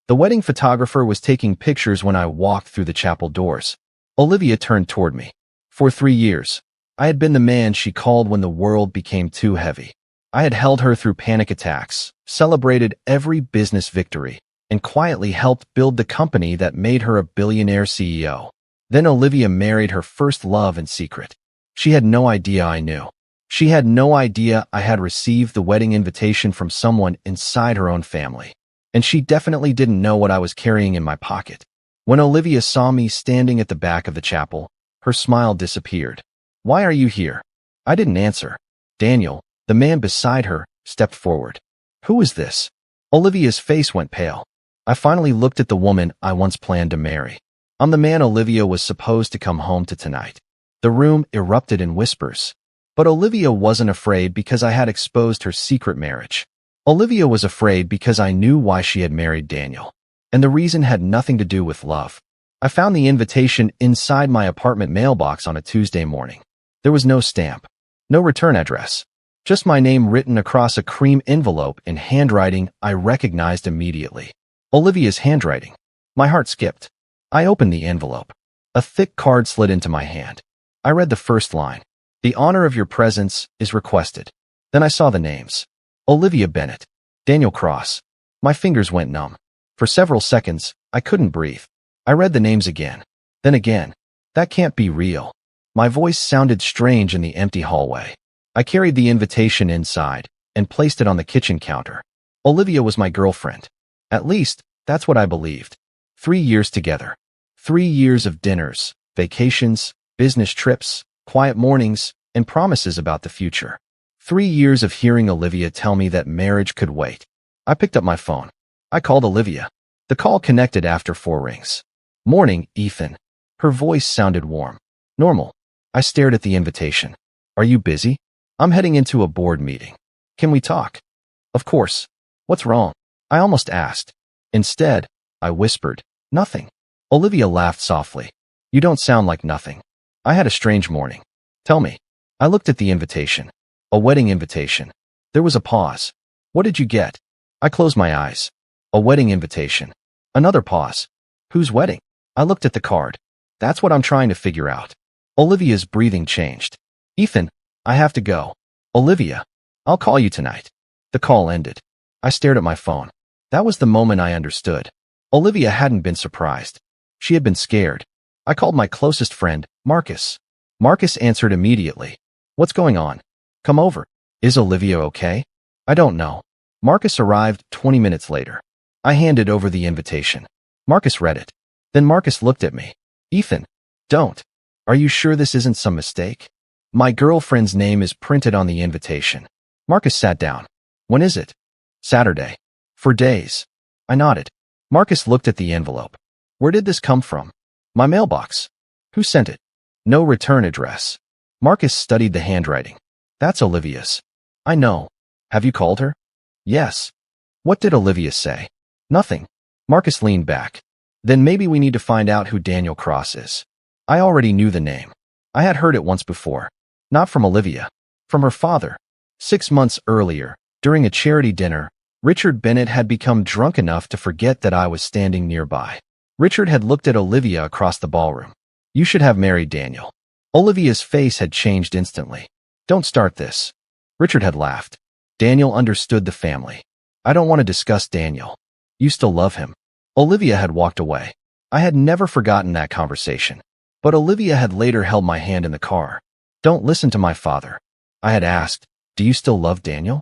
The wedding photographer was taking pictures when I walked through the chapel doors. Olivia turned toward me. For 3 years, I had been the man she called when the world became too heavy. I had held her through panic attacks, celebrated every business victory, and quietly helped build the company that made her a billionaire CEO. Then Olivia married her first love in secret. She had no idea I knew. She had no idea I had received the wedding invitation from someone inside her own family. And she definitely didn't know what I was carrying in my pocket. When Olivia saw me standing at the back of the chapel, her smile disappeared. "Why are you here?" I didn't answer. Daniel, the man beside her, stepped forward. "Who is this?" Olivia's face went pale. I finally looked at the woman I once planned to marry. "I'm the man Olivia was supposed to come home to tonight." The room erupted in whispers. But Olivia wasn't afraid because I had exposed her secret marriage. Olivia was afraid because I knew why she had married Daniel. And the reason had nothing to do with love. I found the invitation inside my apartment mailbox on a Tuesday morning. There was no stamp, no return address, just my name written across a cream envelope in handwriting I recognized immediately. Olivia's handwriting. My heart skipped. I opened the envelope. A thick card slid into my hand. I read the first line. "The honor of your presence is requested." Then I saw the names. Olivia Bennett, Daniel Cross. My fingers went numb. For several seconds, I couldn't breathe. I read the names again. Then again. That can't be real. My voice sounded strange in the empty hallway. I carried the invitation inside and placed it on the kitchen counter. Olivia was my girlfriend. At least, that's what I believed. 3 years together. 3 years of dinners, vacations, business trips, quiet mornings, and promises about the future. 3 years of hearing Olivia tell me that marriage could wait. I picked up my phone. I called Olivia. The call connected after 4 rings. "Morning, Ethan." Her voice sounded warm. "Normal." I stared at the invitation. "Are you busy?" "I'm heading into a board meeting." "Can we talk?" "Of course." "What's wrong?" I almost asked. Instead, I whispered, "Nothing." Olivia laughed softly. "You don't sound like nothing." "I had a strange morning." "Tell me." I looked at the invitation. A wedding invitation. There was a pause. "What did you get?" I closed my eyes. A wedding invitation. Another pause. "Whose wedding?" I looked at the card. That's what I'm trying to figure out. Olivia's breathing changed. "Ethan, I have to go." "Olivia, I'll call you tonight." The call ended. I stared at my phone. That was the moment I understood. Olivia hadn't been surprised. She had been scared. I called my closest friend, Marcus. Marcus answered immediately. "What's going on?" "Come over." "Is Olivia okay?" "I don't know." Marcus arrived 20 minutes later. I handed over the invitation. Marcus read it. Then Marcus looked at me. "Ethan, don't. Are you sure this isn't some mistake?" "My girlfriend's name is printed on the invitation." Marcus sat down. "When is it?" "Saturday." "For days." I nodded. Marcus looked at the envelope. "Where did this come from?" "My mailbox." "Who sent it?" "No return address." Marcus studied the handwriting. "That's Olivia's." "I know. Have you called her?" "Yes." "What did Olivia say?" "Nothing." Marcus leaned back. "Then maybe we need to find out who Daniel Cross is." I already knew the name. I had heard it once before. Not from Olivia. From her father. 6 months earlier, during a charity dinner, Richard Bennett had become drunk enough to forget that I was standing nearby. Richard had looked at Olivia across the ballroom. "You should have married Daniel." Olivia's face had changed instantly. "Don't start this." Richard had laughed. "Daniel understood the family." "I don't want to discuss Daniel." "You still love him." Olivia had walked away. I had never forgotten that conversation. But Olivia had later held my hand in the car. "Don't listen to my father." I had asked, "Do you still love Daniel?"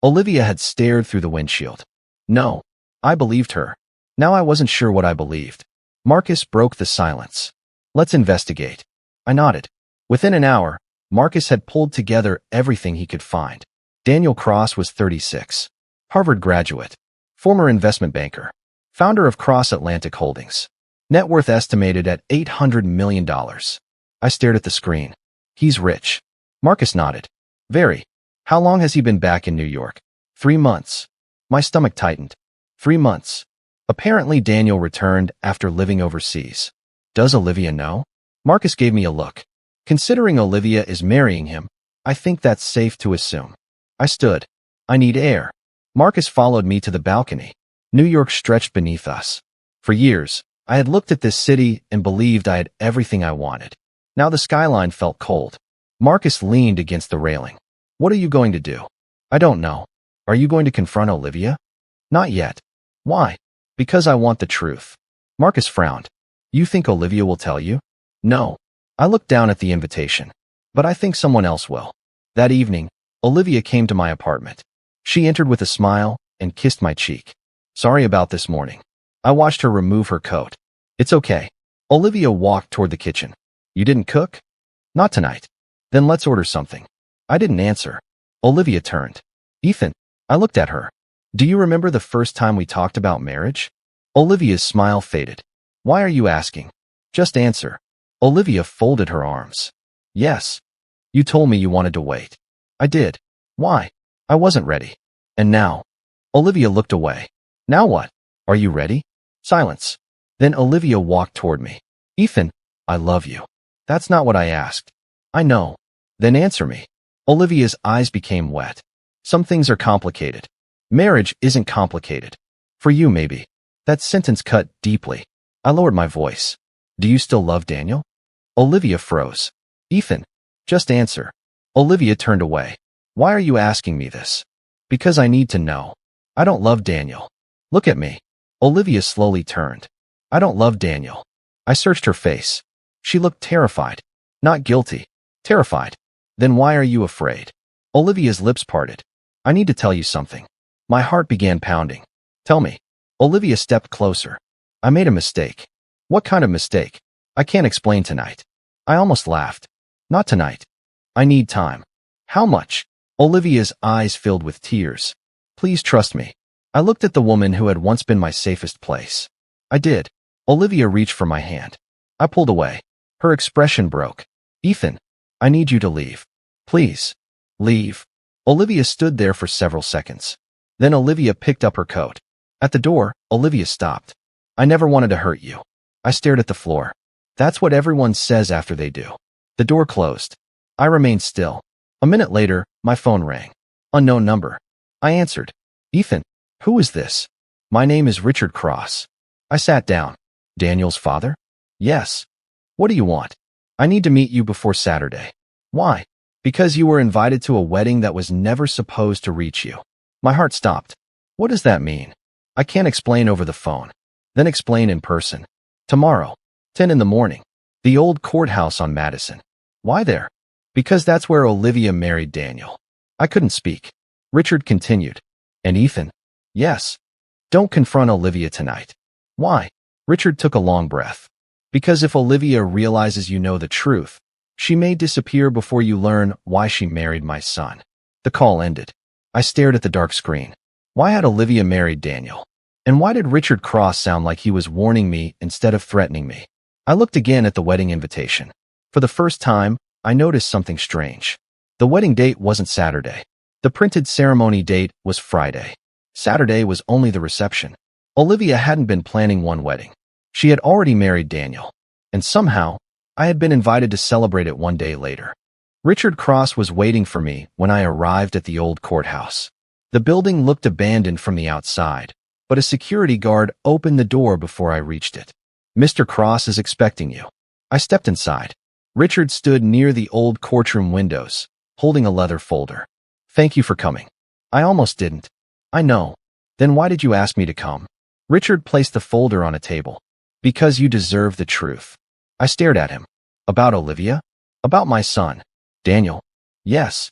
Olivia had stared through the windshield. "No." I believed her. Now I wasn't sure what I believed. Marcus broke the silence. "Let's investigate." I nodded. Within an hour, Marcus had pulled together everything he could find. Daniel Cross was 36. Harvard graduate. Former investment banker. Founder of Cross Atlantic Holdings. Net worth estimated at $800 million. I stared at the screen. "He's rich." Marcus nodded. "Very. How long has he been back in New York?" 3 months. My stomach tightened. 3 months. Apparently Daniel returned after living overseas. Does Olivia know? Marcus gave me a look. Considering Olivia is marrying him, I think that's safe to assume. I stood. "I need air." Marcus followed me to the balcony. New York stretched beneath us. For years, I had looked at this city and believed I had everything I wanted. Now the skyline felt cold. Marcus leaned against the railing. What are you going to do? I don't know. Are you going to confront Olivia? Not yet. Why? Because I want the truth. Marcus frowned. You think Olivia will tell you? No. I looked down at the invitation. But I think someone else will. That evening, Olivia came to my apartment. She entered with a smile and kissed my cheek. Sorry about this morning. I watched her remove her coat. It's okay. Olivia walked toward the kitchen. You didn't cook? Not tonight. Then let's order something. I didn't answer. Olivia turned. Ethan. I looked at her. Do you remember the first time we talked about marriage? Olivia's smile faded. Why are you asking? Just answer. Olivia folded her arms. Yes. You told me you wanted to wait. I did. Why? I wasn't ready. And now? Olivia looked away. Now what? Are you ready? Silence. Then Olivia walked toward me. Ethan, I love you. That's not what I asked. I know. Then answer me. Olivia's eyes became wet. Some things are complicated. Marriage isn't complicated. For you, maybe. That sentence cut deeply. I lowered my voice. Do you still love Daniel? Olivia froze. Ethan, just answer. Olivia turned away. Why are you asking me this? Because I need to know. I don't love Daniel. Look at me. Olivia slowly turned. I don't love Daniel. I searched her face. She looked terrified. Not guilty. Terrified. Then why are you afraid? Olivia's lips parted. I need to tell you something. My heart began pounding. Tell me. Olivia stepped closer. I made a mistake. What kind of mistake? I can't explain tonight. I almost laughed. Not tonight. I need time. How much? Olivia's eyes filled with tears. Please trust me. I looked at the woman who had once been my safest place. I did. Olivia reached for my hand. I pulled away. Her expression broke. Ethan, I need you to leave. Please. Leave. Olivia stood there for several seconds. Then Olivia picked up her coat. At the door, Olivia stopped. I never wanted to hurt you. I stared at the floor. That's what everyone says after they do. The door closed. I remained still. A minute later, my phone rang. Unknown number. I answered. Ethan, who is this? My name is Richard Cross. I sat down. Daniel's father? Yes. What do you want? I need to meet you before Saturday. Why? Because you were invited to a wedding that was never supposed to reach you. My heart stopped. What does that mean? I can't explain over the phone. Then explain in person. Tomorrow, 10 in the morning. The old courthouse on Madison. Why there? Because that's where Olivia married Daniel. I couldn't speak. Richard continued. And Ethan? Yes. Don't confront Olivia tonight. Why? Richard took a long breath. Because if Olivia realizes you know the truth, she may disappear before you learn why she married my son. The call ended. I stared at the dark screen. Why had Olivia married Daniel? And why did Richard Cross sound like he was warning me instead of threatening me? I looked again at the wedding invitation. For the first time, I noticed something strange. The wedding date wasn't Saturday. The printed ceremony date was Friday. Saturday was only the reception. Olivia hadn't been planning one wedding. She had already married Daniel. And somehow, I had been invited to celebrate it one day later. Richard Cross was waiting for me when I arrived at the old courthouse. The building looked abandoned from the outside, but a security guard opened the door before I reached it. Mr. Cross is expecting you. I stepped inside. Richard stood near the old courtroom windows, holding a leather folder. Thank you for coming. I almost didn't. I know. Then why did you ask me to come? Richard placed the folder on a table. Because you deserve the truth. I stared at him. About Olivia? About my son. Daniel? Yes.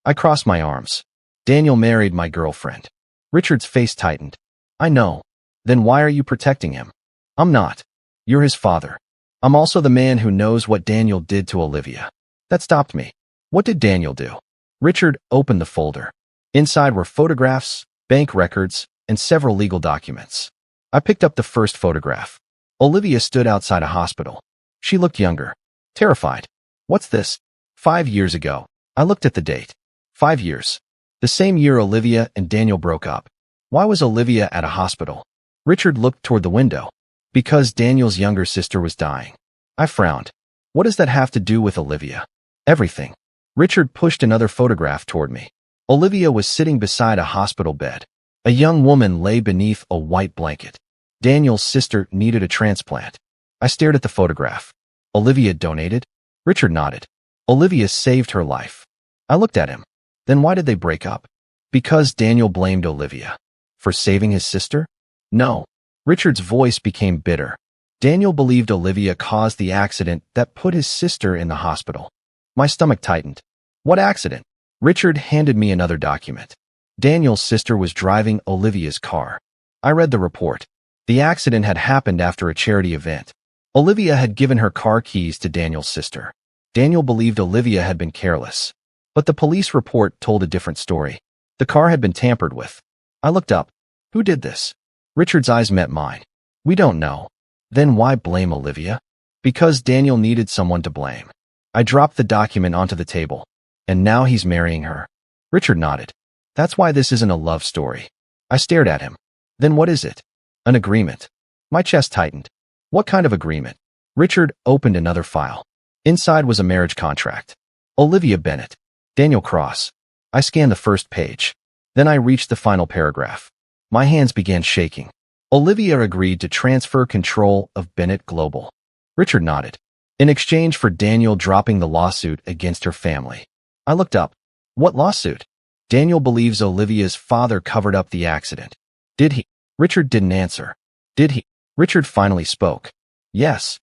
I crossed my arms. Daniel married my girlfriend. Richard's face tightened. I know. Then why are you protecting him? I'm not. You're his father. I'm also the man who knows what Daniel did to Olivia. That stopped me. What did Daniel do? Richard opened the folder. Inside were photographs, bank records, and several legal documents. I picked up the first photograph. Olivia stood outside a hospital. She looked younger. Terrified. What's this? 5 years ago. I looked at the date. 5 years. The same year Olivia and Daniel broke up. Why was Olivia at a hospital? Richard looked toward the window. Because Daniel's younger sister was dying. I frowned. What does that have to do with Olivia? Everything. Richard pushed another photograph toward me. Olivia was sitting beside a hospital bed. A young woman lay beneath a white blanket. Daniel's sister needed a transplant. I stared at the photograph. Olivia donated? Richard nodded. Olivia saved her life. I looked at him. Then why did they break up? Because Daniel blamed Olivia. For saving his sister? No. Richard's voice became bitter. Daniel believed Olivia caused the accident that put his sister in the hospital. My stomach tightened. What accident? Richard handed me another document. Daniel's sister was driving Olivia's car. I read the report. The accident had happened after a charity event. Olivia had given her car keys to Daniel's sister. Daniel believed Olivia had been careless. But the police report told a different story. The car had been tampered with. I looked up. Who did this? Richard's eyes met mine. We don't know. Then why blame Olivia? Because Daniel needed someone to blame. I dropped the document onto the table. And now he's marrying her. Richard nodded. That's why this isn't a love story. I stared at him. Then what is it? An agreement. My chest tightened. What kind of agreement? Richard opened another file. Inside was a marriage contract. Olivia Bennett. Daniel Cross. I scanned the first page. Then I reached the final paragraph. My hands began shaking. Olivia agreed to transfer control of Bennett Global. Richard nodded. In exchange for Daniel dropping the lawsuit against her family. I looked up. What lawsuit? Daniel believes Olivia's father covered up the accident. Did he? Richard didn't answer. Did he? Richard finally spoke. Yes.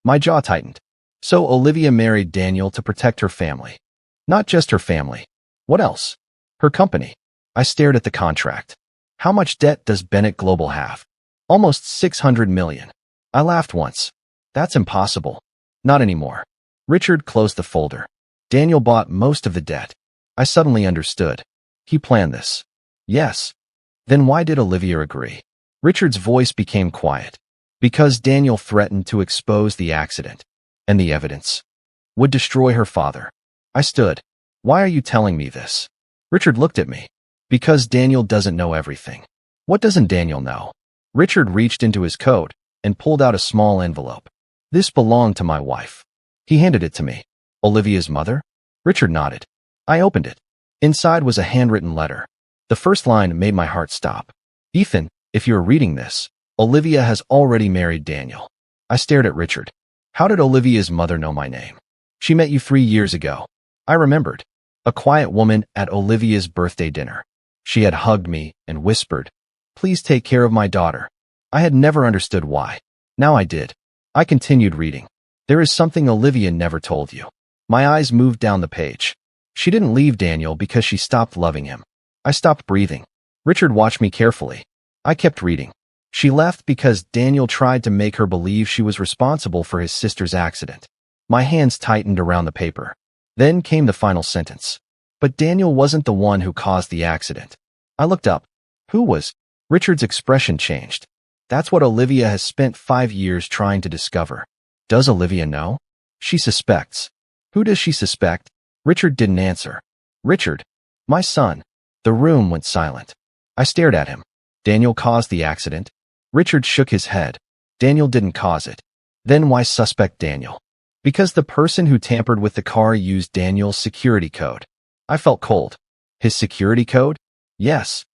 My jaw tightened. So Olivia married Daniel to protect her family. Not just her family. What else? Her company. I stared at the contract. How much debt does Bennett Global have? Almost 600 million. I laughed once. That's impossible. Not anymore. Richard closed the folder. Daniel bought most of the debt. I suddenly understood. He planned this. Yes. Then why did Olivia agree? Richard's voice became quiet. Because Daniel threatened to expose the accident. And the evidence would destroy her father. I stood. Why are you telling me this? Richard looked at me. Because Daniel doesn't know everything. What doesn't Daniel know? Richard reached into his coat and pulled out a small envelope. This belonged to my wife. He handed it to me. Olivia's mother? Richard nodded. I opened it. Inside was a handwritten letter. The first line made my heart stop. Ethan, if you're reading this, Olivia has already married Daniel. I stared at Richard. How did Olivia's mother know my name? She met you 3 years ago. I remembered. A quiet woman at Olivia's birthday dinner. She had hugged me and whispered, "Please take care of my daughter." I had never understood why. Now I did. I continued reading. There is something Olivia never told you. My eyes moved down the page. She didn't leave Daniel because she stopped loving him. I stopped breathing. Richard watched me carefully. I kept reading. She left because Daniel tried to make her believe she was responsible for his sister's accident. My hands tightened around the paper. Then came the final sentence. But Daniel wasn't the one who caused the accident. I looked up. Who was? Richard's expression changed. That's what Olivia has spent 5 years trying to discover. Does Olivia know? She suspects. Who does she suspect? Richard didn't answer. Richard. My son. The room went silent. I stared at him. Daniel caused the accident. Richard shook his head. Daniel didn't cause it. Then why suspect Daniel? Because the person who tampered with the car used Daniel's security code. I felt cold. His security code? Yes.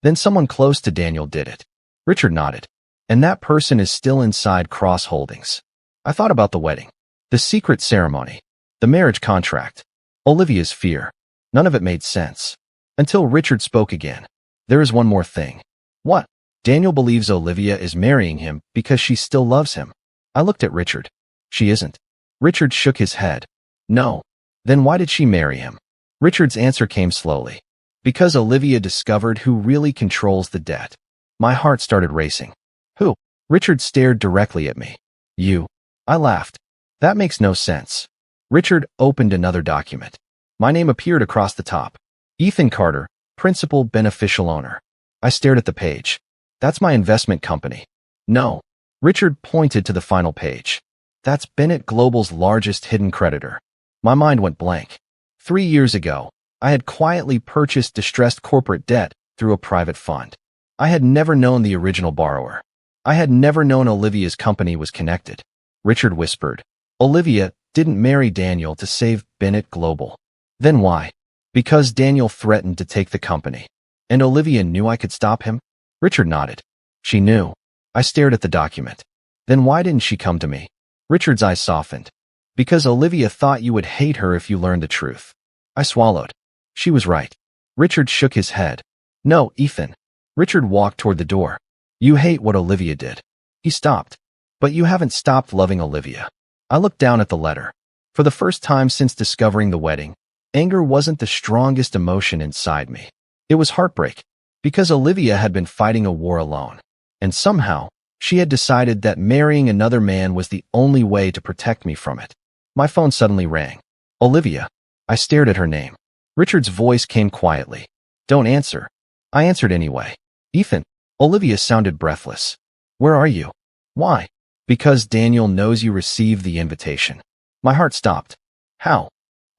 Then someone close to Daniel did it. Richard nodded. And that person is still inside Cross Holdings. I thought about the wedding. The secret ceremony. The marriage contract. Olivia's fear. None of it made sense. Until Richard spoke again. There is one more thing. What? Daniel believes Olivia is marrying him because she still loves him. I looked at Richard. She isn't. Richard shook his head. No. Then why did she marry him? Richard's answer came slowly. Because Olivia discovered who really controls the debt. My heart started racing. Who? Richard stared directly at me. You. I laughed. That makes no sense. Richard opened another document. My name appeared across the top. Ethan Carter, Principal Beneficial Owner. I stared at the page. That's my investment company. No. Richard pointed to the final page. That's Bennett Global's largest hidden creditor. My mind went blank. 3 years ago, I had quietly purchased distressed corporate debt through a private fund. I had never known the original borrower. I had never known Olivia's company was connected. Richard whispered. Olivia didn't marry Daniel to save Bennett Global. Then why? Because Daniel threatened to take the company. And Olivia knew I could stop him? Richard nodded. She knew. I stared at the document. Then why didn't she come to me? Richard's eyes softened. Because Olivia thought you would hate her if you learned the truth. I swallowed. She was right. Richard shook his head. No, Ethan. Richard walked toward the door. You hate what Olivia did. He stopped. But you haven't stopped loving Olivia. I looked down at the letter. For the first time since discovering the wedding, anger wasn't the strongest emotion inside me. It was heartbreak. Because Olivia had been fighting a war alone. And somehow, she had decided that marrying another man was the only way to protect me from it. My phone suddenly rang. Olivia. I stared at her name. Richard's voice came quietly. Don't answer. I answered anyway. Ethan. Olivia sounded breathless. Where are you? Why? Because Daniel knows you received the invitation. My heart stopped. How?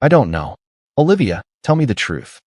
I don't know. Olivia, tell me the truth.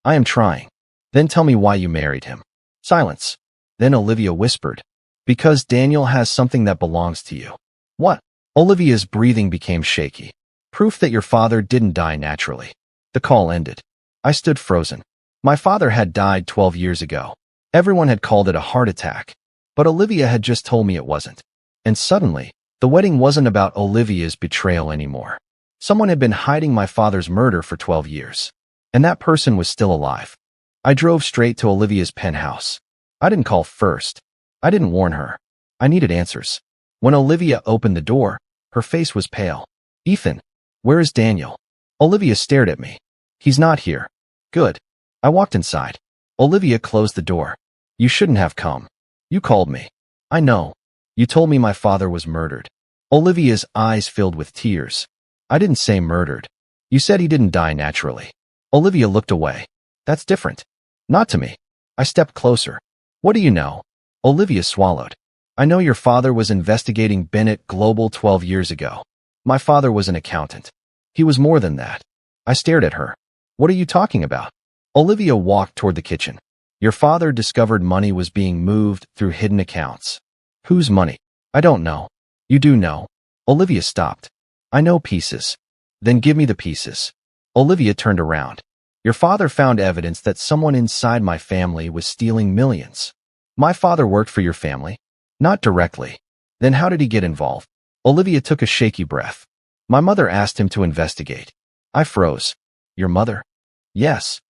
I am trying. Then tell me why you married him. Silence. Then Olivia whispered. Because Daniel has something that belongs to you. What? Olivia's breathing became shaky. Proof that your father didn't die naturally. The call ended. I stood frozen. My father had died 12 years ago. Everyone had called it a heart attack. But Olivia had just told me it wasn't. And suddenly, the wedding wasn't about Olivia's betrayal anymore. Someone had been hiding my father's murder for 12 years. And that person was still alive. I drove straight to Olivia's penthouse. I didn't call first. I didn't warn her. I needed answers. When Olivia opened the door, her face was pale. Ethan, where is Daniel? Olivia stared at me. He's not here. Good. I walked inside. Olivia closed the door. You shouldn't have come. You called me. I know. You told me my father was murdered. Olivia's eyes filled with tears. I didn't say murdered. You said he didn't die naturally. Olivia looked away. That's different. Not to me. I stepped closer. What do you know? Olivia swallowed. I know your father was investigating Bennett Global 12 years ago. My father was an accountant. He was more than that. I stared at her. What are you talking about? Olivia walked toward the kitchen. Your father discovered money was being moved through hidden accounts. Whose money? I don't know. You do know. Olivia stopped. I know pieces. Then give me the pieces. Olivia turned around. Your father found evidence that someone inside my family was stealing millions. My father worked for your family? Not directly. Then how did he get involved? Olivia took a shaky breath. My mother asked him to investigate. I froze. Your mother? Yes.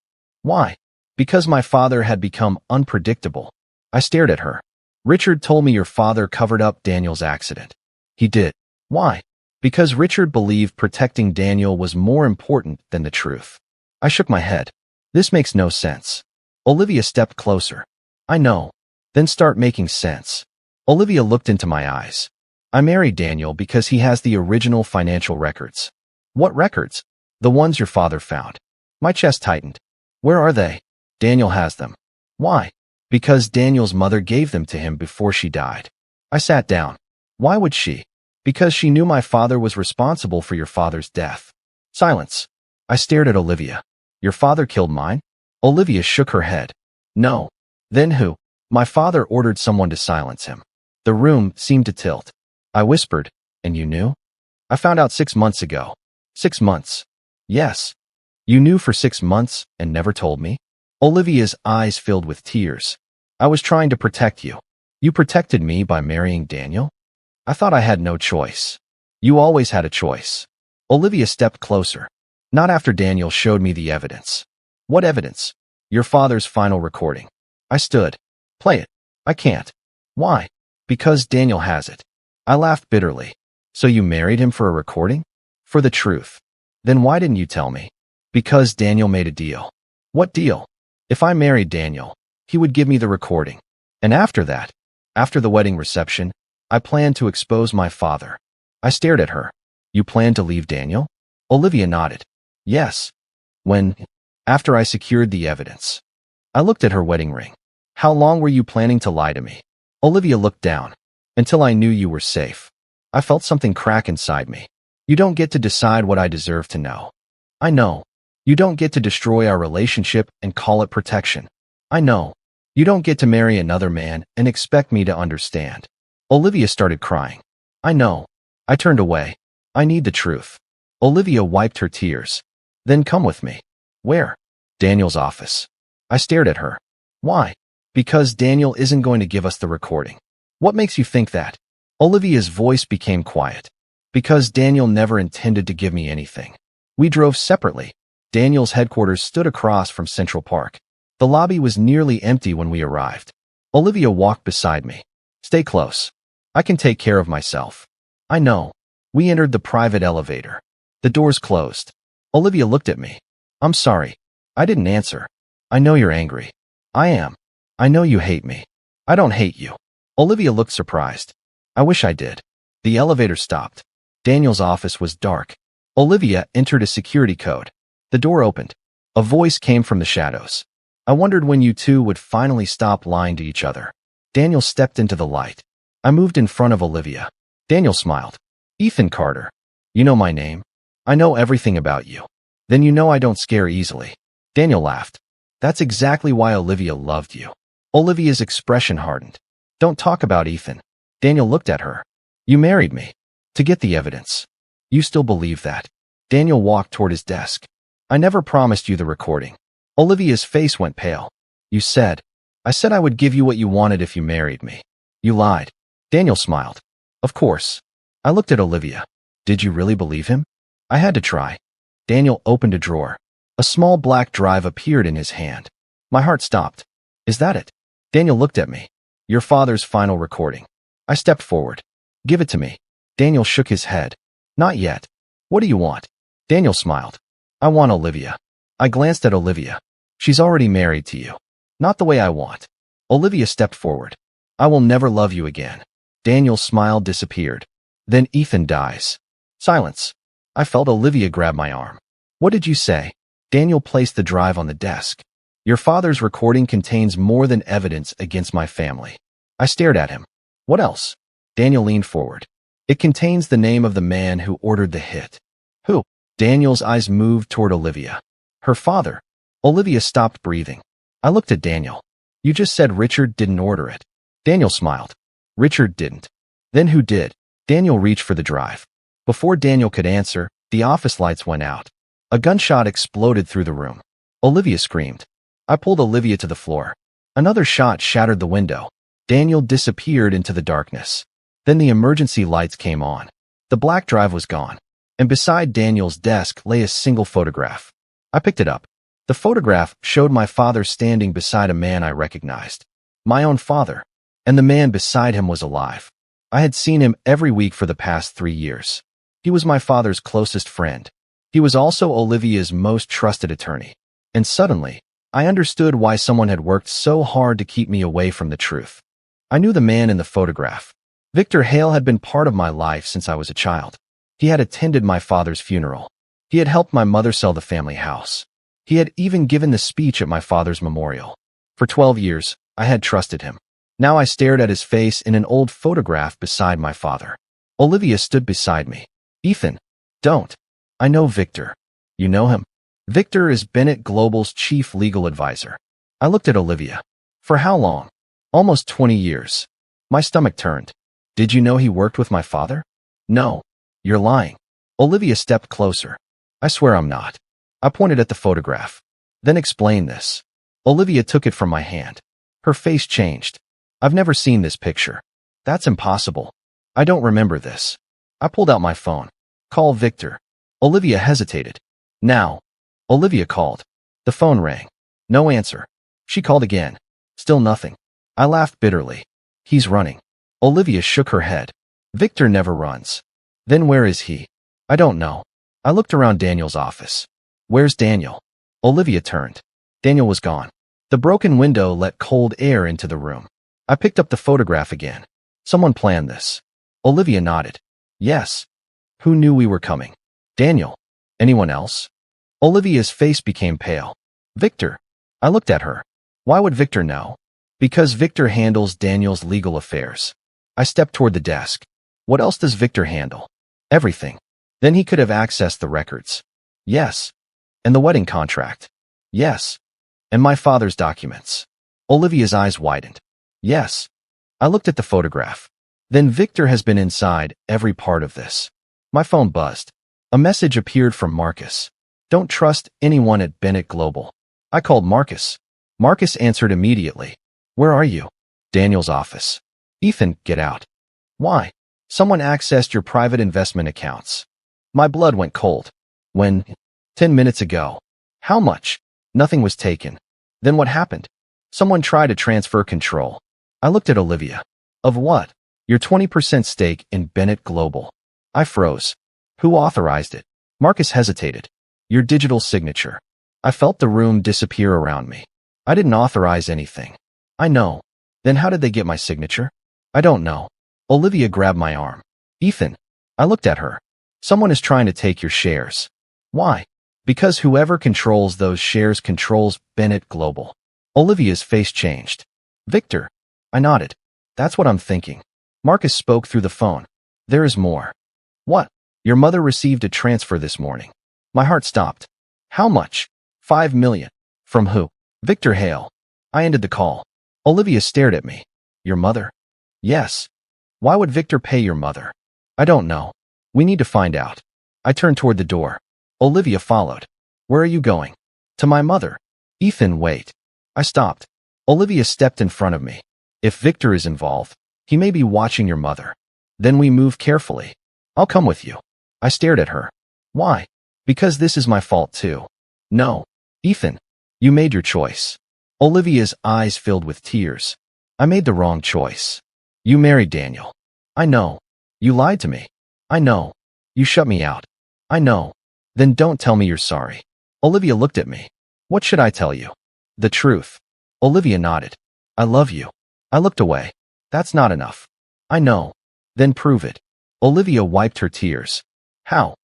Why? Because my father had become unpredictable. I stared at her. Richard told me your father covered up Daniel's accident. He did. Why? Because Richard believed protecting Daniel was more important than the truth. I shook my head. This makes no sense. Olivia stepped closer. I know. Then start making sense. Olivia looked into my eyes. I married Daniel because he has the original financial records. What records? The ones your father found. My chest tightened. Where are they? Daniel has them. Why? Because Daniel's mother gave them to him before she died. I sat down. Why would she? Because she knew my father was responsible for your father's death. Silence. I stared at Olivia. Your father killed mine? Olivia shook her head. No. Then who? My father ordered someone to silence him. The room seemed to tilt. I whispered, and you knew? I found out 6 months ago. 6 months. Yes. You knew for 6 months and never told me? Olivia's eyes filled with tears. I was trying to protect you. You protected me by marrying Daniel? I thought I had no choice. You always had a choice. Olivia stepped closer. Not after Daniel showed me the evidence. What evidence? Your father's final recording. I stood. Play it. I can't. Why? Because Daniel has it. I laughed bitterly. So you married him for a recording? For the truth. Then why didn't you tell me? Because Daniel made a deal. What deal? If I married Daniel, he would give me the recording. And after that, after the wedding reception, I planned to expose my father. I stared at her. You planned to leave Daniel? Olivia nodded. Yes. When? After I secured the evidence. I looked at her wedding ring. How long were you planning to lie to me? Olivia looked down. Until I knew you were safe. I felt something crack inside me. You don't get to decide what I deserve to know. I know. You don't get to destroy our relationship and call it protection. I know. You don't get to marry another man and expect me to understand. Olivia started crying. I know. I turned away. I need the truth. Olivia wiped her tears. Then come with me. Where? Daniel's office. I stared at her. Why? Because Daniel isn't going to give us the recording. What makes you think that? Olivia's voice became quiet. Because Daniel never intended to give me anything. We drove separately. Daniel's headquarters stood across from Central Park. The lobby was nearly empty when we arrived. Olivia walked beside me. Stay close. I can take care of myself. I know. We entered the private elevator. The doors closed. Olivia looked at me. I'm sorry. I didn't answer. I know you're angry. I am. I know you hate me. I don't hate you. Olivia looked surprised. I wish I did. The elevator stopped. Daniel's office was dark. Olivia entered a security code. The door opened. A voice came from the shadows. I wondered when you two would finally stop lying to each other. Daniel stepped into the light. I moved in front of Olivia. Daniel smiled. Ethan Carter. You know my name. I know everything about you. Then you know I don't scare easily. Daniel laughed. That's exactly why Olivia loved you. Olivia's expression hardened. Don't talk about Ethan. Daniel looked at her. You married me. To get the evidence. You still believe that? Daniel walked toward his desk. I never promised you the recording. Olivia's face went pale. You said. I said I would give you what you wanted if you married me. You lied. Daniel smiled. Of course. I looked at Olivia. Did you really believe him? I had to try. Daniel opened a drawer. A small black drive appeared in his hand. My heart stopped. Is that it? Daniel looked at me. Your father's final recording. I stepped forward. Give it to me. Daniel shook his head. Not yet. What do you want? Daniel smiled. I want Olivia. I glanced at Olivia. She's already married to you. Not the way I want. Olivia stepped forward. I will never love you again. Daniel's smile disappeared. Then Ethan dies. Silence. I felt Olivia grab my arm. What did you say? Daniel placed the drive on the desk. Your father's recording contains more than evidence against my family. I stared at him. What else? Daniel leaned forward. It contains the name of the man who ordered the hit. Who? Daniel's eyes moved toward Olivia. Her father. Olivia stopped breathing. I looked at Daniel. You just said Richard didn't order it. Daniel smiled. Richard didn't. Then who did? Daniel reached for the drive. Before Daniel could answer, the office lights went out. A gunshot exploded through the room. Olivia screamed. I pulled Olivia to the floor. Another shot shattered the window. Daniel disappeared into the darkness. Then the emergency lights came on. The black drive was gone. And beside Daniel's desk lay a single photograph. I picked it up. The photograph showed my father standing beside a man I recognized. My own father. And the man beside him was alive. I had seen him every week for the past 3 years. He was my father's closest friend. He was also Olivia's most trusted attorney. And suddenly, I understood why someone had worked so hard to keep me away from the truth. I knew the man in the photograph. Victor Hale had been part of my life since I was a child. He had attended my father's funeral. He had helped my mother sell the family house. He had even given the speech at my father's memorial. For 12 years, I had trusted him. Now I stared at his face in an old photograph beside my father. Olivia stood beside me. Ethan, don't. I know Victor. You know him? Victor is Bennett Global's chief legal advisor. I looked at Olivia. For how long? Almost 20 years. My stomach turned. Did you know he worked with my father? No. You're lying. Olivia stepped closer. I swear I'm not. I pointed at the photograph. Then explain this. Olivia took it from my hand. Her face changed. I've never seen this picture. That's impossible. I don't remember this. I pulled out my phone. Call Victor. Olivia hesitated. Now. Olivia called. The phone rang. No answer. She called again. Still nothing. I laughed bitterly. He's running. Olivia shook her head. Victor never runs. Then where is he? I don't know. I looked around Daniel's office. Where's Daniel? Olivia turned. Daniel was gone. The broken window let cold air into the room. I picked up the photograph again. Someone planned this. Olivia nodded. Yes. Who knew we were coming? Daniel. Anyone else? Olivia's face became pale. Victor. I looked at her. Why would Victor know? Because Victor handles Daniel's legal affairs. I stepped toward the desk. What else does Victor handle? Everything. Then he could have accessed the records. Yes. And the wedding contract. Yes. And my father's documents. Olivia's eyes widened. Yes. I looked at the photograph. Then Victor has been inside every part of this. My phone buzzed. A message appeared from Marcus. Don't trust anyone at Bennett Global. I called Marcus. Marcus answered immediately. Where are you? Daniel's office. Ethan, get out. Why? Someone accessed your private investment accounts. My blood went cold. When? 10 minutes ago. How much? Nothing was taken. Then what happened? Someone tried to transfer control. I looked at Olivia. Of what? Your 20% stake in Bennett Global. I froze. Who authorized it? Marcus hesitated. Your digital signature. I felt the room disappear around me. I didn't authorize anything. I know. Then how did they get my signature? I don't know. Olivia grabbed my arm. Ethan. I looked at her. Someone is trying to take your shares. Why? Because whoever controls those shares controls Bennett Global. Olivia's face changed. Victor. I nodded. That's what I'm thinking. Marcus spoke through the phone. There is more. What? Your mother received a transfer this morning. My heart stopped. How much? 5 million. From who? Victor Hale. I ended the call. Olivia stared at me. Your mother? Yes. Why would Victor pay your mother? I don't know. We need to find out. I turned toward the door. Olivia followed. Where are you going? To my mother. Ethan, wait. I stopped. Olivia stepped in front of me. If Victor is involved, he may be watching your mother. Then we move carefully. I'll come with you. I stared at her. Why? Because this is my fault too. No. Ethan, you made your choice. Olivia's eyes filled with tears. I made the wrong choice. You married Daniel. I know. You lied to me. I know. You shut me out. I know. Then don't tell me you're sorry. Olivia looked at me. What should I tell you? The truth. Olivia nodded. I love you. I looked away. That's not enough. I know. Then prove it. Olivia wiped her tears. How?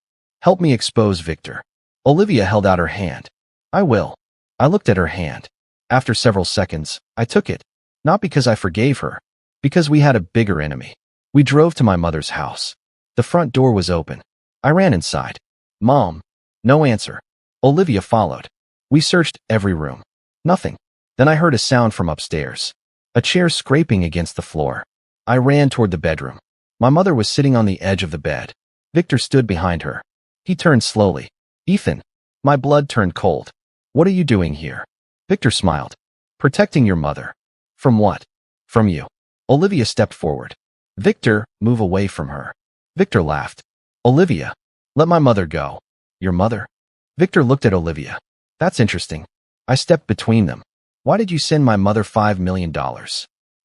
Help me expose Victor. Olivia held out her hand. I will. I looked at her hand. After several seconds, I took it. Not because I forgave her. Because we had a bigger enemy. We drove to my mother's house. The front door was open. I ran inside. Mom. No answer. Olivia followed. We searched every room. Nothing. Then I heard a sound from upstairs. A chair scraping against the floor. I ran toward the bedroom. My mother was sitting on the edge of the bed. Victor stood behind her. He turned slowly. Ethan. My blood turned cold. What are you doing here? Victor smiled. Protecting your mother. From what? From you. Olivia stepped forward. Victor, move away from her. Victor laughed. Olivia. Let my mother go. Your mother? Victor looked at Olivia. That's interesting. I stepped between them. Why did you send my mother $5 million?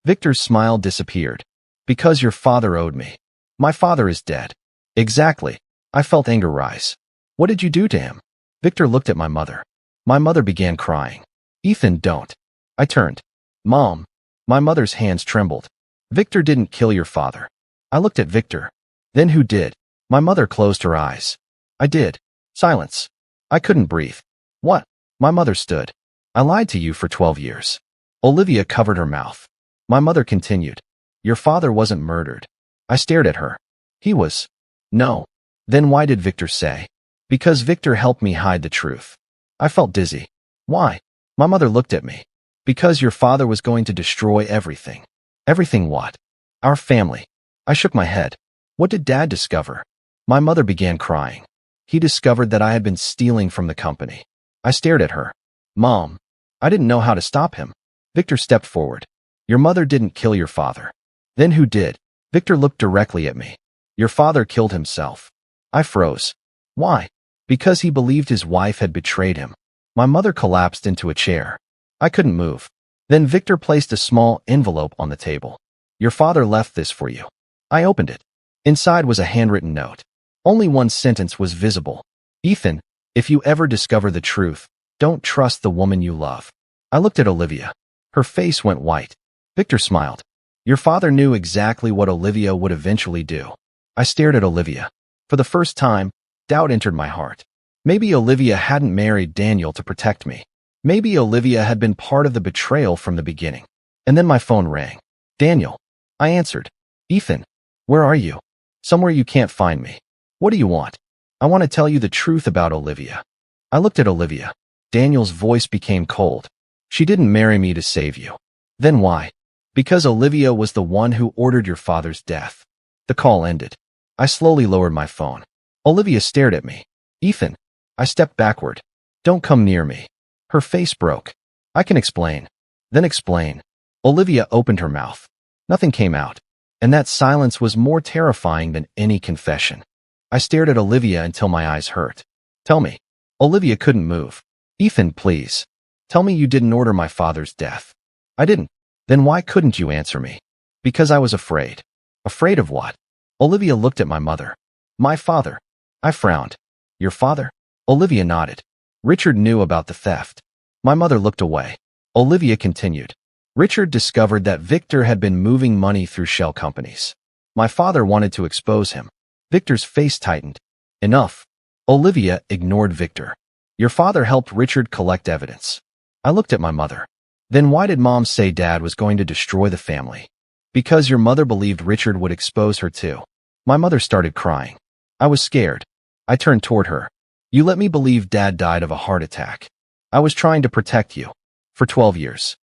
Victor's smile disappeared. Because your father owed me. My father is dead. Exactly. I felt anger rise. What did you do to him? Victor looked at my mother. My mother began crying. Ethan, don't. I turned. Mom. My mother's hands trembled. Victor didn't kill your father. I looked at Victor. Then who did? My mother closed her eyes. I did. Silence. I couldn't breathe. What? My mother stood. I lied to you for 12 years. Olivia covered her mouth. My mother continued. Your father wasn't murdered. I stared at her. He was. No. Then why did Victor say? Because Victor helped me hide the truth. I felt dizzy. Why? My mother looked at me. Because your father was going to destroy everything. Everything what? Our family. I shook my head. What did Dad discover? My mother began crying. He discovered that I had been stealing from the company. I stared at her. Mom. I didn't know how to stop him. Victor stepped forward. Your mother didn't kill your father. Then who did? Victor looked directly at me. Your father killed himself. I froze. Why? Because he believed his wife had betrayed him. My mother collapsed into a chair. I couldn't move. Then Victor placed a small envelope on the table. Your father left this for you. I opened it. Inside was a handwritten note. Only one sentence was visible. Ethan, if you ever discover the truth, don't trust the woman you love. I looked at Olivia. Her face went white. Victor smiled. Your father knew exactly what Olivia would eventually do. I stared at Olivia. For the first time, doubt entered my heart. Maybe Olivia hadn't married Daniel to protect me. Maybe Olivia had been part of the betrayal from the beginning. And then my phone rang. Daniel. I answered. Ethan. Where are you? Somewhere you can't find me. What do you want? I want to tell you the truth about Olivia. I looked at Olivia. Daniel's voice became cold. She didn't marry me to save you. Then why? Because Olivia was the one who ordered your father's death. The call ended. I slowly lowered my phone. Olivia stared at me. Ethan. I stepped backward. Don't come near me. Her face broke. I can explain. Then explain. Olivia opened her mouth. Nothing came out. And that silence was more terrifying than any confession. I stared at Olivia until my eyes hurt. Tell me. Olivia couldn't move. Ethan, please. Tell me you didn't order my father's death. I didn't. Then why couldn't you answer me? Because I was afraid. Afraid of what? Olivia looked at my mother. My father. I frowned. Your father? Olivia nodded. Richard knew about the theft. My mother looked away. Olivia continued. Richard discovered that Victor had been moving money through shell companies. My father wanted to expose him. Victor's face tightened. Enough. Olivia ignored Victor. Your father helped Richard collect evidence. I looked at my mother. Then why did Mom say Dad was going to destroy the family? Because your mother believed Richard would expose her too. My mother started crying. I was scared. I turned toward her. You let me believe Dad died of a heart attack. I was trying to protect you. For 12 years.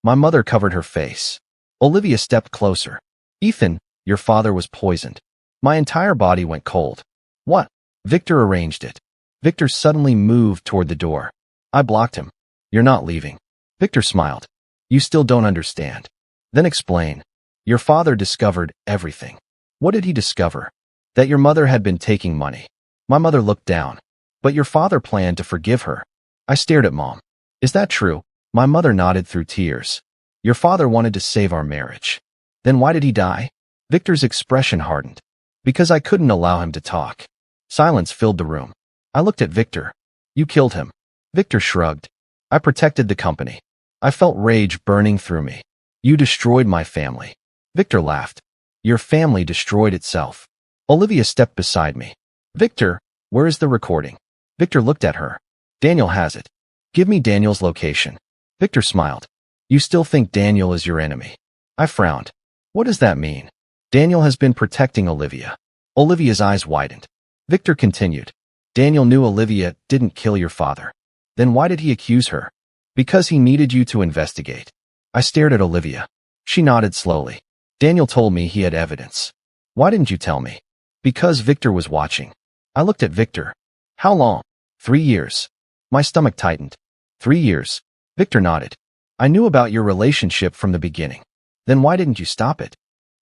My mother covered her face. Olivia stepped closer. Ethan, your father was poisoned. My entire body went cold. What? Victor arranged it. Victor suddenly moved toward the door. I blocked him. You're not leaving. Victor smiled. You still don't understand. Then explain. Your father discovered everything. What did he discover? That your mother had been taking money. My mother looked down. But your father planned to forgive her. I stared at Mom. Is that true? My mother nodded through tears. Your father wanted to save our marriage. Then why did he die? Victor's expression hardened. Because I couldn't allow him to talk. Silence filled the room. I looked at Victor. You killed him. Victor shrugged. I protected the company. I felt rage burning through me. You destroyed my family. Victor laughed. Your family destroyed itself. Olivia stepped beside me. Victor, where is the recording? Victor looked at her. Daniel has it. Give me Daniel's location. Victor smiled. You still think Daniel is your enemy? I frowned. What does that mean? Daniel has been protecting Olivia. Olivia's eyes widened. Victor continued. Daniel knew Olivia didn't kill your father. Then why did he accuse her? Because he needed you to investigate. I stared at Olivia. She nodded slowly. Daniel told me he had evidence. Why didn't you tell me? Because Victor was watching. I looked at Victor. How long? 3 years. My stomach tightened. 3 years. Victor nodded. I knew about your relationship from the beginning. Then why didn't you stop it?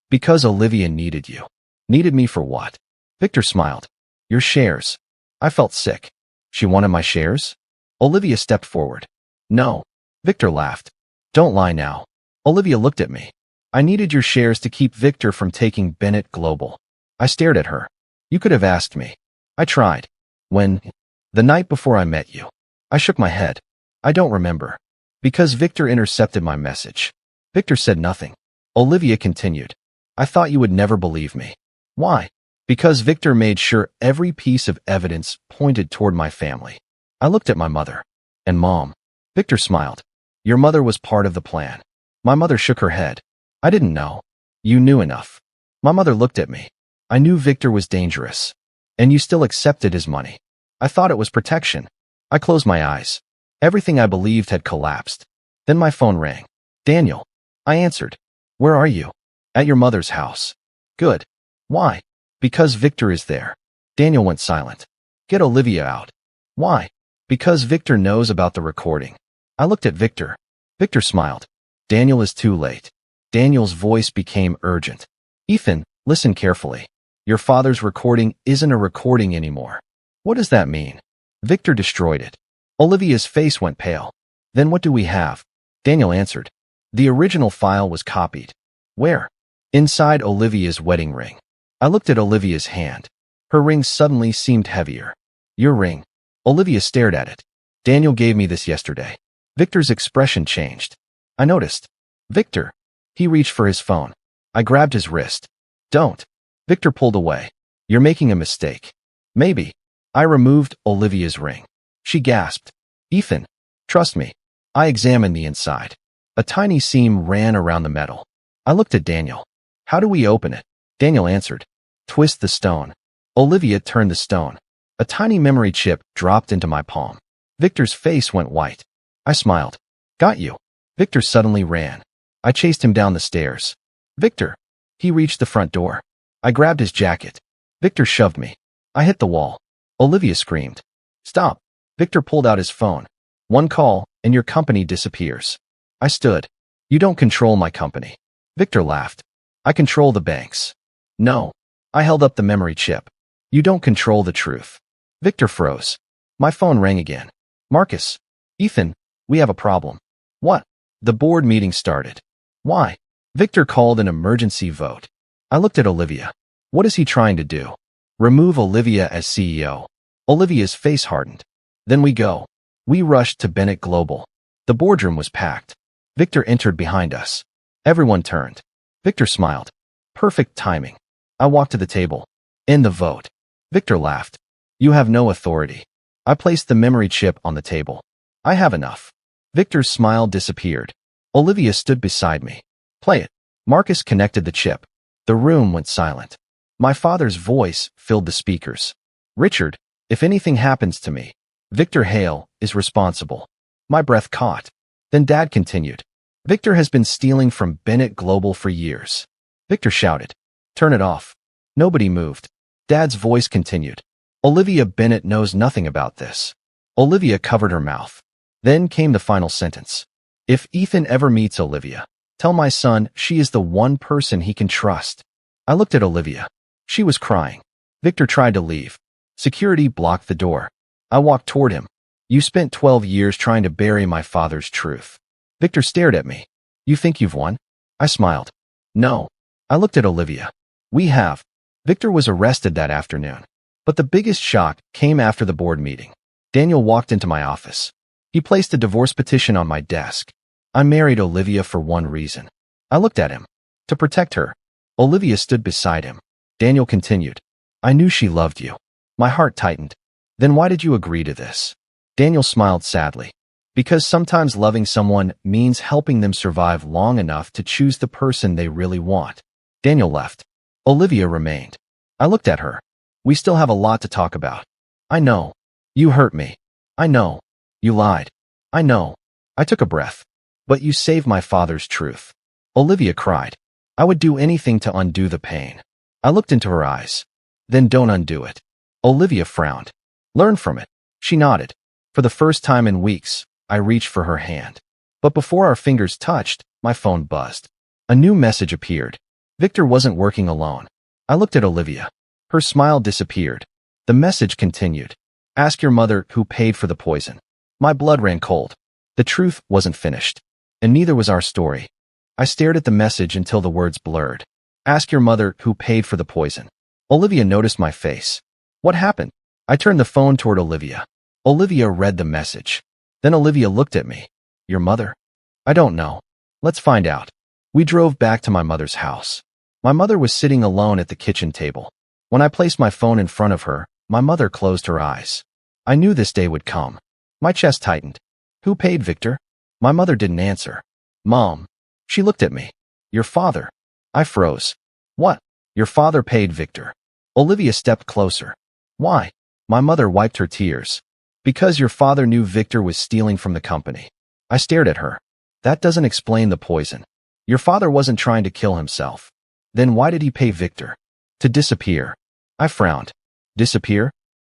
Because Olivia needed you. Needed me for what? Victor smiled. Your shares. I felt sick. She wanted my shares? Olivia stepped forward. No. Victor laughed. Don't lie now. Olivia looked at me. I needed your shares to keep Victor from taking Bennett Global. I stared at her. You could have asked me. I tried. When? The night before I met you. I shook my head. I don't remember. Because Victor intercepted my message. Victor said nothing. Olivia continued. I thought you would never believe me. Why? Because Victor made sure every piece of evidence pointed toward my family. I looked at my mother. And Mom. Victor smiled. Your mother was part of the plan. My mother shook her head. I didn't know. You knew enough. My mother looked at me. I knew Victor was dangerous. And you still accepted his money. I thought it was protection. I closed my eyes. Everything I believed had collapsed. Then my phone rang. Daniel. I answered. Where are you? At your mother's house. Good. Why? Because Victor is there. Daniel went silent. Get Olivia out. Why? Because Victor knows about the recording. I looked at Victor. Victor smiled. Daniel is too late. Daniel's voice became urgent. Ethan, listen carefully. Your father's recording isn't a recording anymore. What does that mean? Victor destroyed it. Olivia's face went pale. Then what do we have? Daniel answered. The original file was copied. Where? Inside Olivia's wedding ring. I looked at Olivia's hand. Her ring suddenly seemed heavier. Your ring. Olivia stared at it. Daniel gave me this yesterday. Victor's expression changed. I noticed. Victor. He reached for his phone. I grabbed his wrist. Don't. Victor pulled away. You're making a mistake. Maybe. I removed Olivia's ring. She gasped. Ethan. Trust me. I examined the inside. A tiny seam ran around the metal. I looked at Daniel. How do we open it? Daniel answered. Twist the stone. Olivia turned the stone. A tiny memory chip dropped into my palm. Victor's face went white. I smiled. Got you. Victor suddenly ran. I chased him down the stairs. Victor. He reached the front door. I grabbed his jacket. Victor shoved me. I hit the wall. Olivia screamed. Stop. Victor pulled out his phone. One call, and your company disappears. I stood. You don't control my company. Victor laughed. I control the banks. No. I held up the memory chip. You don't control the truth. Victor froze. My phone rang again. Marcus. Ethan. We have a problem. What? The board meeting started. Why? Victor called an emergency vote. I looked at Olivia. What is he trying to do? Remove Olivia as CEO. Olivia's face hardened. Then we go. We rushed to Bennett Global. The boardroom was packed. Victor entered behind us. Everyone turned. Victor smiled. Perfect timing. I walked to the table. End the vote. Victor laughed. You have no authority. I placed the memory chip on the table. I have enough. Victor's smile disappeared. Olivia stood beside me. Play it. Marcus connected the chip. The room went silent. My father's voice filled the speakers. Richard, if anything happens to me, Victor Hale is responsible. My breath caught. Then Dad continued. Victor has been stealing from Bennett Global for years. Victor shouted. Turn it off. Nobody moved. Dad's voice continued. Olivia Bennett knows nothing about this. Olivia covered her mouth. Then came the final sentence. If Ethan ever meets Olivia, tell my son she is the one person he can trust. I looked at Olivia. She was crying. Victor tried to leave. Security blocked the door. I walked toward him. You spent 12 years trying to bury my father's truth. Victor stared at me. You think you've won? I smiled. No. I looked at Olivia. We have. Victor was arrested that afternoon. But the biggest shock came after the board meeting. Daniel walked into my office. He placed a divorce petition on my desk. I married Olivia for one reason. I looked at him. To protect her. Olivia stood beside him. Daniel continued. I knew she loved you. My heart tightened. Then why did you agree to this? Daniel smiled sadly. Because sometimes loving someone means helping them survive long enough to choose the person they really want. Daniel left. Olivia remained. I looked at her. We still have a lot to talk about. I know. You hurt me. I know. You lied. I know. I took a breath. But you saved my father's truth. Olivia cried. I would do anything to undo the pain. I looked into her eyes. Then don't undo it. Olivia frowned. Learn from it. She nodded. For the first time in weeks, I reached for her hand. But before our fingers touched, my phone buzzed. A new message appeared. Victor wasn't working alone. I looked at Olivia. Her smile disappeared. The message continued. Ask your mother who paid for the poison. My blood ran cold. The truth wasn't finished. And neither was our story. I stared at the message until the words blurred. Ask your mother who paid for the poison. Olivia noticed my face. What happened? I turned the phone toward Olivia. Olivia read the message. Then Olivia looked at me. Your mother? I don't know. Let's find out. We drove back to my mother's house. My mother was sitting alone at the kitchen table. When I placed my phone in front of her, my mother closed her eyes. I knew this day would come. My chest tightened. Who paid Victor? My mother didn't answer. Mom. She looked at me. Your father. I froze. What? Your father paid Victor. Olivia stepped closer. Why? My mother wiped her tears. Because your father knew Victor was stealing from the company. I stared at her. That doesn't explain the poison. Your father wasn't trying to kill himself. Then why did he pay Victor? To disappear. I frowned. Disappear?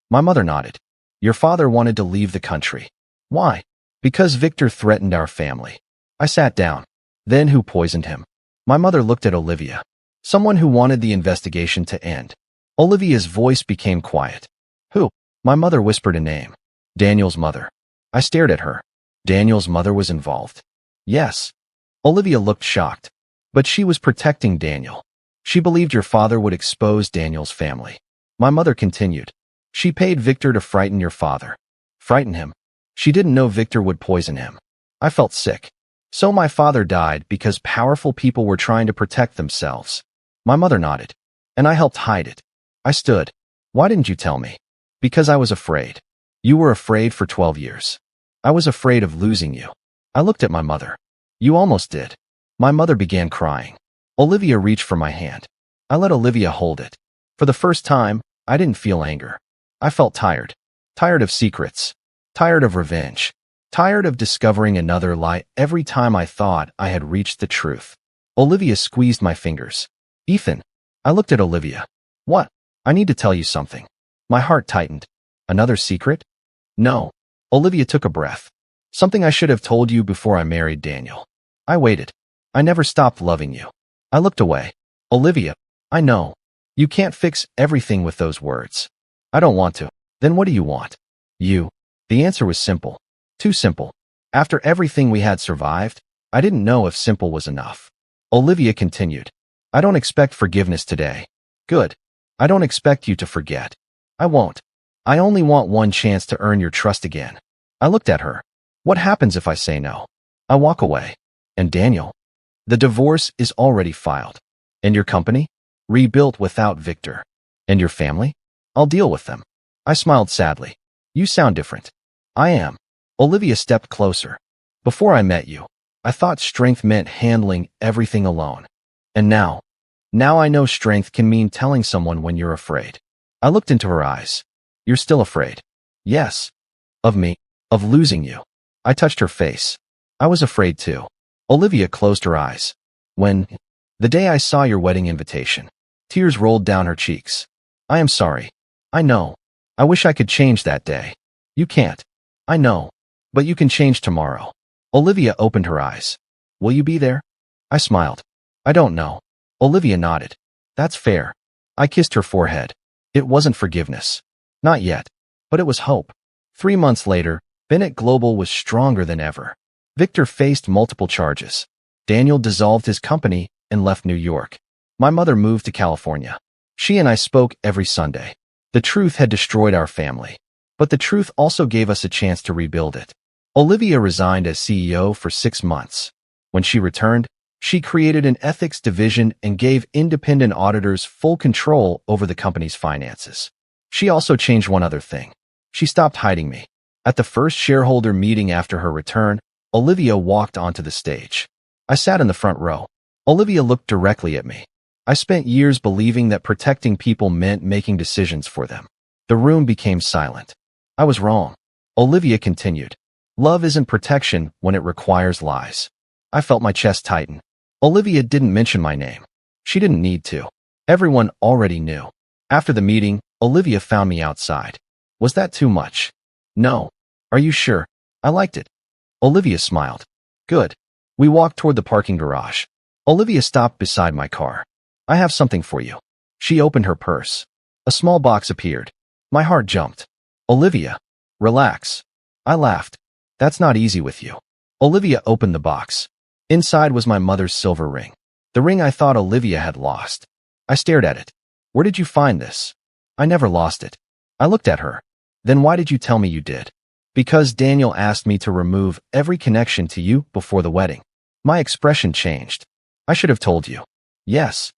My mother nodded. Your father wanted to leave the country. Why? Because Victor threatened our family. I sat down. Then who poisoned him? My mother looked at Olivia. Someone who wanted the investigation to end. Olivia's voice became quiet. Who? My mother whispered a name. Daniel's mother. I stared at her. Daniel's mother was involved. Yes. Olivia looked shocked. But she was protecting Daniel. She believed your father would expose Daniel's family. My mother continued. She paid Victor to frighten your father. Frighten him? She didn't know Victor would poison him. I felt sick. So my father died because powerful people were trying to protect themselves. My mother nodded. And I helped hide it. I stood. Why didn't you tell me? Because I was afraid. You were afraid for 12 years. I was afraid of losing you. I looked at my mother. You almost did. My mother began crying. Olivia reached for my hand. I let Olivia hold it. For the first time, I didn't feel anger. I felt tired. Tired of secrets. Tired of revenge. Tired of discovering another lie every time I thought I had reached the truth. Olivia squeezed my fingers. Ethan. I looked at Olivia. What? I need to tell you something. My heart tightened. Another secret? No. Olivia took a breath. Something I should have told you before I married Daniel. I waited. I never stopped loving you. I looked away. Olivia, I know. You can't fix everything with those words. I don't want to. Then what do you want? You. The answer was simple. Too simple. After everything we had survived, I didn't know if simple was enough. Olivia continued. I don't expect forgiveness today. Good. I don't expect you to forget. I won't. I only want one chance to earn your trust again. I looked at her. What happens if I say no? I walk away. And Daniel? The divorce is already filed. And your company? Rebuilt without Victor. And your family? I'll deal with them. I smiled sadly. You sound different. I am. Olivia stepped closer. Before I met you, I thought strength meant handling everything alone. And now I know strength can mean telling someone when you're afraid. I looked into her eyes. You're still afraid? Yes. Of me. Of losing you. I touched her face. I was afraid too. Olivia closed her eyes. The day I saw your wedding invitation. Tears rolled down her cheeks. I am sorry. I know. I wish I could change that day. You can't. I know. But you can change tomorrow. Olivia opened her eyes. Will you be there? I smiled. I don't know. Olivia nodded. That's fair. I kissed her forehead. It wasn't forgiveness. Not yet. But it was hope. 3 months later, Bennett Global was stronger than ever. Victor faced multiple charges. Daniel dissolved his company and left New York. My mother moved to California. She and I spoke every Sunday. The truth had destroyed our family. But the truth also gave us a chance to rebuild it. Olivia resigned as CEO for 6 months. When she returned, she created an ethics division and gave independent auditors full control over the company's finances. She also changed one other thing. She stopped hiding me. At the first shareholder meeting after her return, Olivia walked onto the stage. I sat in the front row. Olivia looked directly at me. I spent years believing that protecting people meant making decisions for them. The room became silent. I was wrong. Olivia continued. Love isn't protection when it requires lies. I felt my chest tighten. Olivia didn't mention my name. She didn't need to. Everyone already knew. After the meeting, Olivia found me outside. Was that too much? No. Are you sure? I liked it. Olivia smiled. Good. We walked toward the parking garage. Olivia stopped beside my car. I have something for you. She opened her purse. A small box appeared. My heart jumped. Olivia, relax. I laughed. That's not easy with you. Olivia opened the box. Inside was my mother's silver ring. The ring I thought Olivia had lost. I stared at it. Where did you find this? I never lost it. I looked at her. Then why did you tell me you did? Because Daniel asked me to remove every connection to you before the wedding. My expression changed. I should have told you. Yes.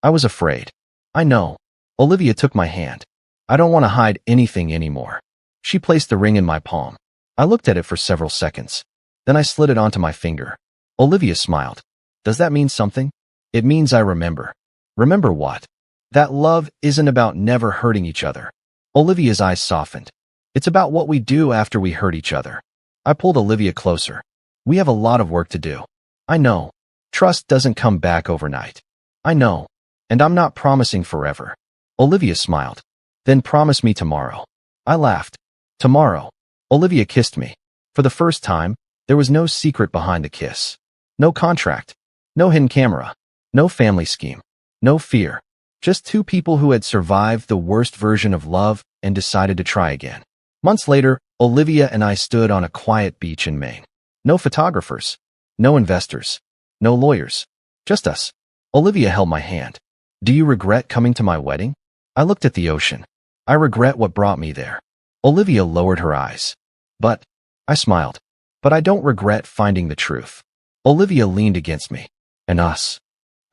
I was afraid. I know. Olivia took my hand. I don't want to hide anything anymore. She placed the ring in my palm. I looked at it for several seconds. Then I slid it onto my finger. Olivia smiled. Does that mean something? It means I remember. Remember what? That love isn't about never hurting each other. Olivia's eyes softened. It's about what we do after we hurt each other. I pulled Olivia closer. We have a lot of work to do. I know. Trust doesn't come back overnight. I know. And I'm not promising forever. Olivia smiled. Then promise me tomorrow. I laughed. Tomorrow. Olivia kissed me. For the first time, there was no secret behind the kiss. No contract. No hidden camera. No family scheme. No fear. Just two people who had survived the worst version of love and decided to try again. Months later, Olivia and I stood on a quiet beach in Maine. No photographers. No investors. No lawyers. Just us. Olivia held my hand. Do you regret coming to my wedding? I looked at the ocean. I regret what brought me there. Olivia lowered her eyes. But, I smiled. But I don't regret finding the truth. Olivia leaned against me. And us.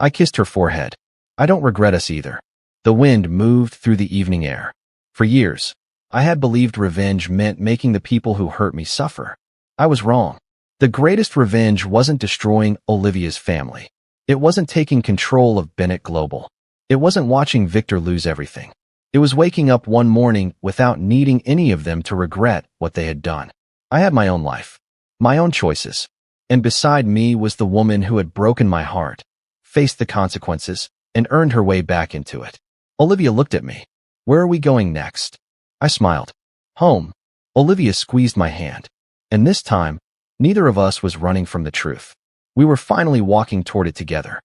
I kissed her forehead. I don't regret us either. The wind moved through the evening air. For years, I had believed revenge meant making the people who hurt me suffer. I was wrong. The greatest revenge wasn't destroying Olivia's family. It wasn't taking control of Bennett Global. It wasn't watching Victor lose everything. It was waking up one morning without needing any of them to regret what they had done. I had my own life, my own choices. And beside me was the woman who had broken my heart, faced the consequences, and earned her way back into it. Olivia looked at me. Where are we going next? I smiled. Home. Olivia squeezed my hand. And this time, Neither of us was running from the truth. We were finally walking toward it together.